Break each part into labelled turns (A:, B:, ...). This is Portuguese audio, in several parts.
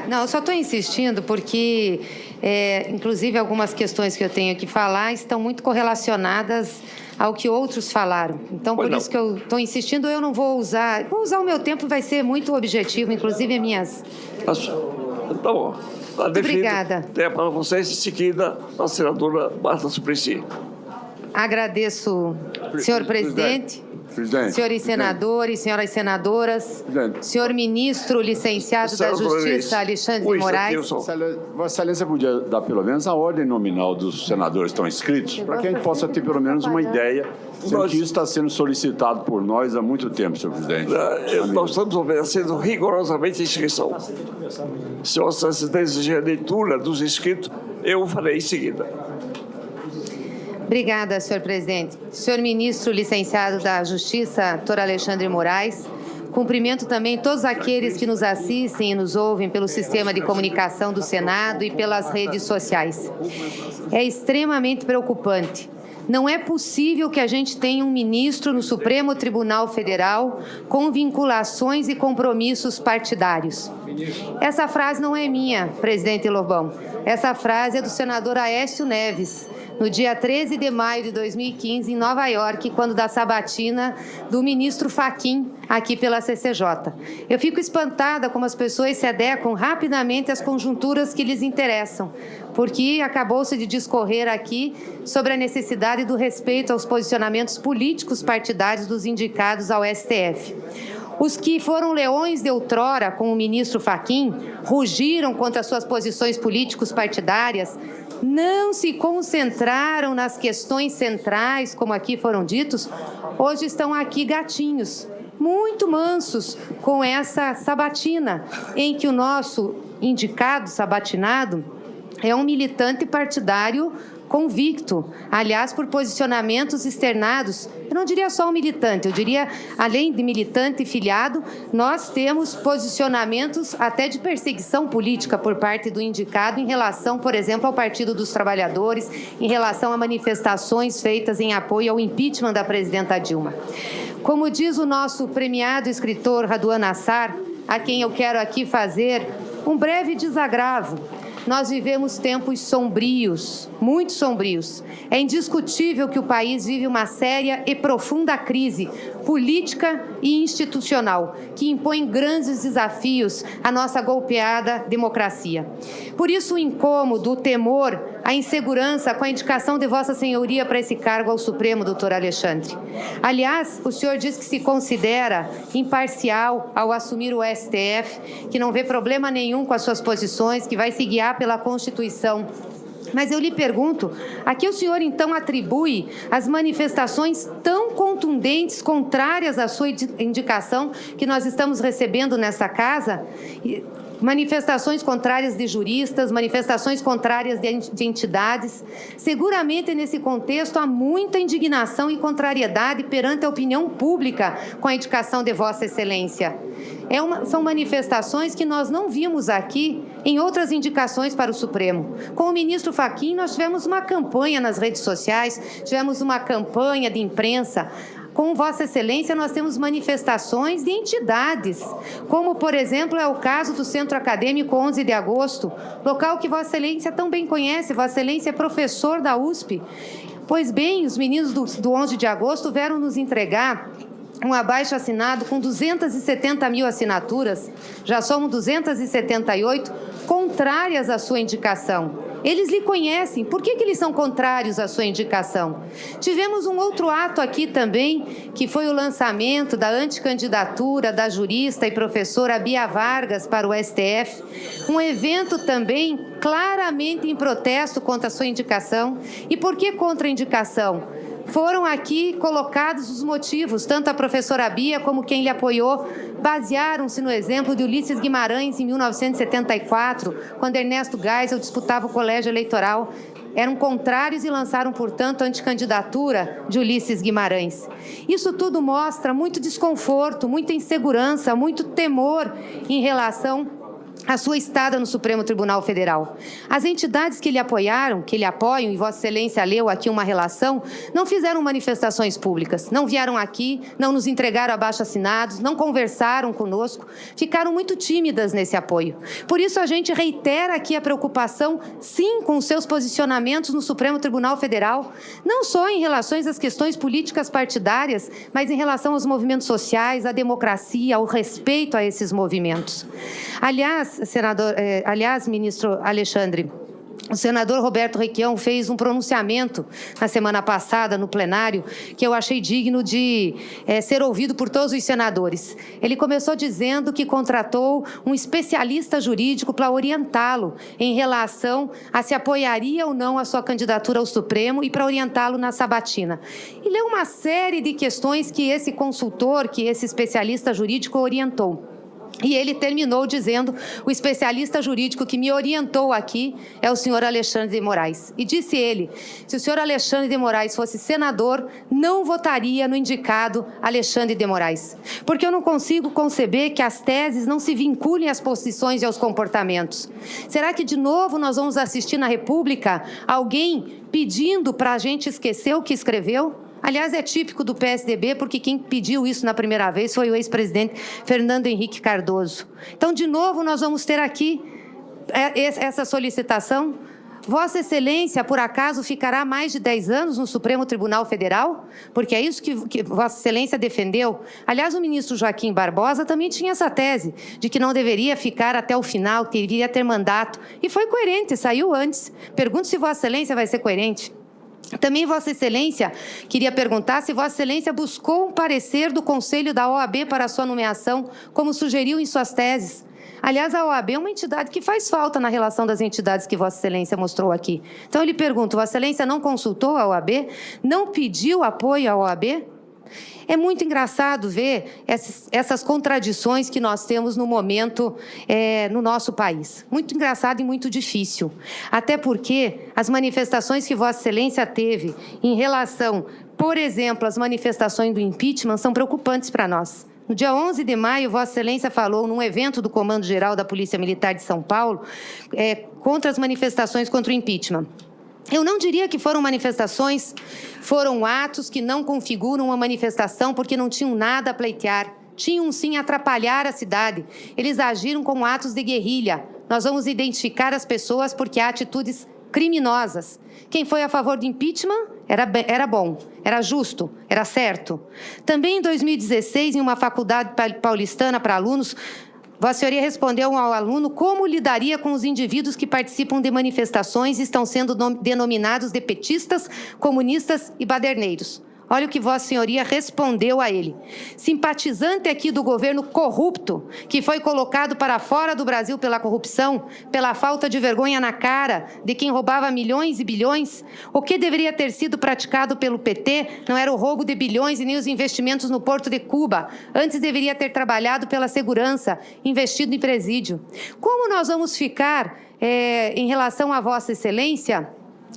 A: Não, eu só estou insistindo porque, inclusive, algumas questões que eu tenho que falar estão muito correlacionadas ao que outros falaram. Então, por isso que eu estou insistindo, eu não vou usar... Vou usar o meu tempo, vai ser muito objetivo, inclusive as minhas...
B: Tá bom.
A: Muito obrigada.
B: Tem para vocês, em seguida, a senadora Marta Suplicy.
A: Agradeço, senhor presidente. Senhores senadores, senhoras senadoras, senhor ministro licenciado da Justiça, Alexandre de Moraes.
C: Vossa Excelência podia dar pelo menos a ordem nominal dos senadores que estão inscritos, para que a gente possa ter pelo menos uma ideia, sendo que isso está sendo solicitado por nós há muito tempo, senhor presidente.
B: Nós estamos obedecendo rigorosamente a inscrição. Se Vossa Excelência desejar a leitura dos inscritos, eu farei em seguida.
A: Obrigada, senhor presidente. Senhor ministro licenciado da Justiça, doutor Alexandre de Moraes, cumprimento também todos aqueles que nos assistem e nos ouvem pelo sistema de comunicação do Senado e pelas redes sociais. É extremamente preocupante. Não é possível que a gente tenha um ministro no Supremo Tribunal Federal com vinculações e compromissos partidários. Essa frase não é minha, presidente Lobão. Essa frase é do senador Aécio Neves, no dia 13 de maio de 2015, em Nova York, quando da sabatina do ministro Fachin, aqui pela CCJ. Eu fico espantada como as pessoas se adequam rapidamente às conjunturas que lhes interessam, porque acabou-se de discorrer aqui sobre a necessidade do respeito aos posicionamentos políticos partidários dos indicados ao STF. Os que foram leões de outrora, com o ministro Fachin, rugiram contra suas posições políticos partidárias, não se concentraram nas questões centrais, como aqui foram ditos, hoje estão aqui gatinhos, muito mansos com essa sabatina, em que o nosso indicado sabatinado é um militante partidário convicto, aliás, por posicionamentos externados. Eu não diria só um militante, eu diria, além de militante e filiado, nós temos posicionamentos até de perseguição política por parte do indicado em relação, por exemplo, ao Partido dos Trabalhadores, em relação a manifestações feitas em apoio ao impeachment da presidenta Dilma. Como diz o nosso premiado escritor Raduan Assar, a quem eu quero aqui fazer um breve desagravo, nós vivemos tempos sombrios, muito sombrios. É indiscutível que o país vive uma séria e profunda crise política e institucional, que impõe grandes desafios à nossa golpeada democracia. Por isso, o incômodo, o temor, a insegurança com a indicação de Vossa Senhoria para esse cargo ao Supremo, doutor Alexandre. Aliás, o senhor diz que se considera imparcial ao assumir o STF, que não vê problema nenhum com as suas posições, que vai se guiar pela Constituição. Mas eu lhe pergunto, a que o senhor então atribui as manifestações tão contundentes, contrárias à sua indicação, que nós estamos recebendo nessa casa? Manifestações contrárias de juristas, manifestações contrárias de entidades. Seguramente, nesse contexto, há muita indignação e contrariedade perante a opinião pública com a indicação de Vossa Excelência. São manifestações que nós não vimos aqui em outras indicações para o Supremo. Com o ministro Fachin, nós tivemos uma campanha nas redes sociais, tivemos uma campanha de imprensa. Com Vossa Excelência, nós temos manifestações de entidades, como, por exemplo, é o caso do Centro Acadêmico 11 de Agosto, local que Vossa Excelência tão bem conhece. Vossa Excelência é professor da USP. Pois bem, os meninos do 11 de Agosto vieram nos entregar um abaixo-assinado com 270 mil assinaturas, já somos 278, contrárias à sua indicação. Eles lhe conhecem. Por que eles são contrários à sua indicação? Tivemos um outro ato aqui também, que foi o lançamento da anticandidatura da jurista e professora Bia Vargas para o STF. Um evento também claramente em protesto contra a sua indicação. E por que contra a indicação? Foram aqui colocados os motivos, tanto a professora Bia como quem lhe apoiou, basearam-se no exemplo de Ulisses Guimarães em 1974, quando Ernesto Geisel disputava o colégio eleitoral. Eram contrários e lançaram, portanto, a anticandidatura de Ulisses Guimarães. Isso tudo mostra muito desconforto, muita insegurança, muito temor em relação a sua estada no Supremo Tribunal Federal. As entidades que lhe apoiaram, que lhe apoiam, e Vossa Excelência leu aqui uma relação, não fizeram manifestações públicas, não vieram aqui, não nos entregaram abaixo-assinados, não conversaram conosco, ficaram muito tímidas nesse apoio. Por isso, a gente reitera aqui a preocupação, sim, com os seus posicionamentos no Supremo Tribunal Federal, não só em relação às questões políticas partidárias, mas em relação aos movimentos sociais, à democracia, ao respeito a esses movimentos. Aliás, ministro Alexandre, o senador Roberto Requião fez um pronunciamento na semana passada, no plenário, que eu achei digno de ser ouvido por todos os senadores. Ele começou dizendo que contratou um especialista jurídico para orientá-lo em relação a se apoiaria ou não a sua candidatura ao Supremo e para orientá-lo na sabatina. E leu uma série de questões que esse consultor, que esse especialista jurídico orientou. E ele terminou dizendo: o especialista jurídico que me orientou aqui é o senhor Alexandre de Moraes. E disse ele: se o senhor Alexandre de Moraes fosse senador, não votaria no indicado Alexandre de Moraes. Porque eu não consigo conceber que as teses não se vinculem às posições e aos comportamentos. Será que, de novo, nós vamos assistir na República alguém pedindo para a gente esquecer o que escreveu? Aliás, é típico do PSDB, porque quem pediu isso na primeira vez foi o ex-presidente Fernando Henrique Cardoso. Então, de novo, nós vamos ter aqui essa solicitação. Vossa Excelência, por acaso, ficará mais de 10 anos no Supremo Tribunal Federal? Porque é isso que Vossa Excelência defendeu. Aliás, o ministro Joaquim Barbosa também tinha essa tese, de que não deveria ficar até o final, que deveria ter mandato. E foi coerente, saiu antes. Pergunto se Vossa Excelência vai ser coerente. Também Vossa Excelência, queria perguntar se Vossa Excelência buscou um parecer do Conselho da OAB para a sua nomeação, como sugeriu em suas teses. Aliás, a OAB é uma entidade que faz falta na relação das entidades que Vossa Excelência mostrou aqui. Então, eu lhe pergunto, Vossa Excelência não consultou a OAB? Não pediu apoio à OAB? É muito engraçado ver essas contradições que nós temos no momento no nosso país. Muito engraçado e muito difícil. Até porque as manifestações que Vossa Excelência teve em relação, por exemplo, às manifestações do impeachment são preocupantes para nós. No dia 11 de maio, Vossa Excelência falou num evento do Comando Geral da Polícia Militar de São Paulo contra as manifestações contra o impeachment. Eu não diria que foram manifestações, foram atos que não configuram uma manifestação porque não tinham nada a pleitear. Tinham, sim, a atrapalhar a cidade. Eles agiram como atos de guerrilha. Nós vamos identificar as pessoas porque há atitudes criminosas. Quem foi a favor do impeachment era bom, era justo, era certo. Também em 2016, em uma faculdade paulistana para alunos, Vossa Senhoria respondeu ao aluno como lidaria com os indivíduos que participam de manifestações e estão sendo denominados de petistas, comunistas e baderneiros. Olha o que Vossa Senhoria respondeu a ele. Simpatizante aqui do governo corrupto, que foi colocado para fora do Brasil pela corrupção, pela falta de vergonha na cara de quem roubava milhões e bilhões, o que deveria ter sido praticado pelo PT não era o roubo de bilhões e nem os investimentos no Porto de Cuba. Antes deveria ter trabalhado pela segurança, investido em presídio. Como nós vamos ficar em relação a Vossa Excelência,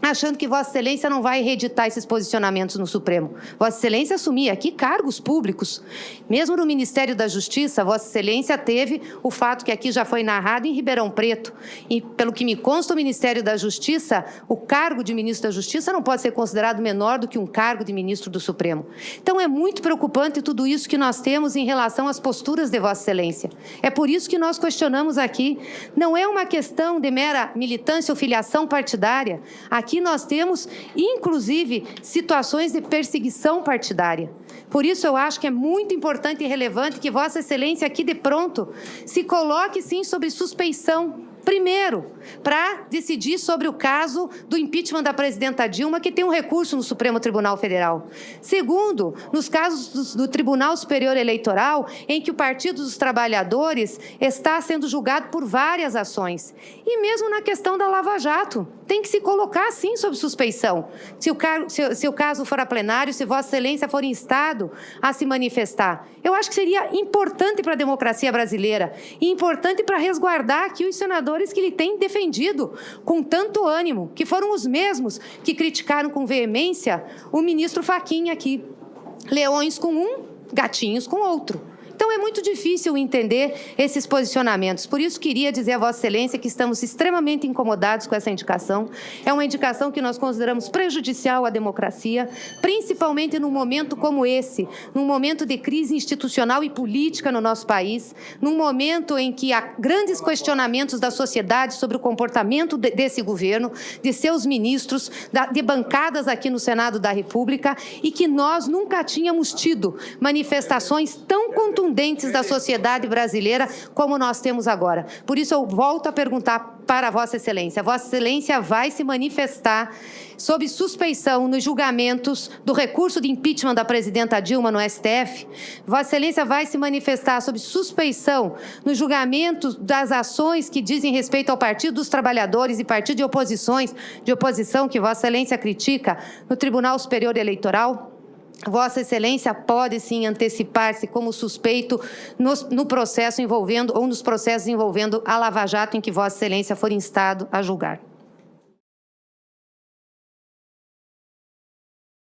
A: achando que Vossa Excelência não vai reeditar esses posicionamentos no Supremo? Vossa Excelência assumia aqui cargos públicos. Mesmo no Ministério da Justiça, Vossa Excelência teve o fato que aqui já foi narrado em Ribeirão Preto. E, pelo que me consta, o Ministério da Justiça, o cargo de ministro da Justiça não pode ser considerado menor do que um cargo de ministro do Supremo. Então, é muito preocupante tudo isso que nós temos em relação às posturas de Vossa Excelência. É por isso que nós questionamos aqui. Não é uma questão de mera militância ou filiação partidária. Aqui nós temos, inclusive, situações de perseguição partidária. Por isso, eu acho que é muito importante e relevante que Vossa Excelência, aqui de pronto, se coloque, sim, sob suspeição. Primeiro, para decidir sobre o caso do impeachment da presidenta Dilma, que tem um recurso no Supremo Tribunal Federal. Segundo, nos casos do Tribunal Superior Eleitoral, em que o Partido dos Trabalhadores está sendo julgado por várias ações. E mesmo na questão da Lava Jato, tem que se colocar, sim, sob suspeição. Se o caso for a plenário, se Vossa Excelência for instado a se manifestar. Eu acho que seria importante para a democracia brasileira e importante para resguardar aqui os senadores que ele tem defendido com tanto ânimo, que foram os mesmos que criticaram com veemência o ministro Fachin aqui. Leões com um, gatinhos com outro. Então, é muito difícil entender esses posicionamentos. Por isso, queria dizer a Vossa Excelência que estamos extremamente incomodados com essa indicação. É uma indicação que nós consideramos prejudicial à democracia, principalmente num momento como esse, num momento de crise institucional e política no nosso país, num momento em que há grandes questionamentos da sociedade sobre o comportamento desse governo, de seus ministros, de bancadas aqui no Senado da República, e que nós nunca tínhamos tido manifestações tão contundentes da sociedade brasileira como nós temos agora. Por isso, eu volto a perguntar para Vossa Excelência. Vossa Excelência vai se manifestar sob suspeição nos julgamentos do recurso de impeachment da presidenta Dilma no STF? Vossa Excelência vai se manifestar sob suspeição nos julgamentos das ações que dizem respeito ao Partido dos Trabalhadores e Partido de oposição que Vossa Excelência critica no Tribunal Superior Eleitoral? Vossa Excelência pode, sim, antecipar-se como suspeito no processo envolvendo, ou nos processos envolvendo a Lava Jato em que Vossa Excelência for instado a julgar.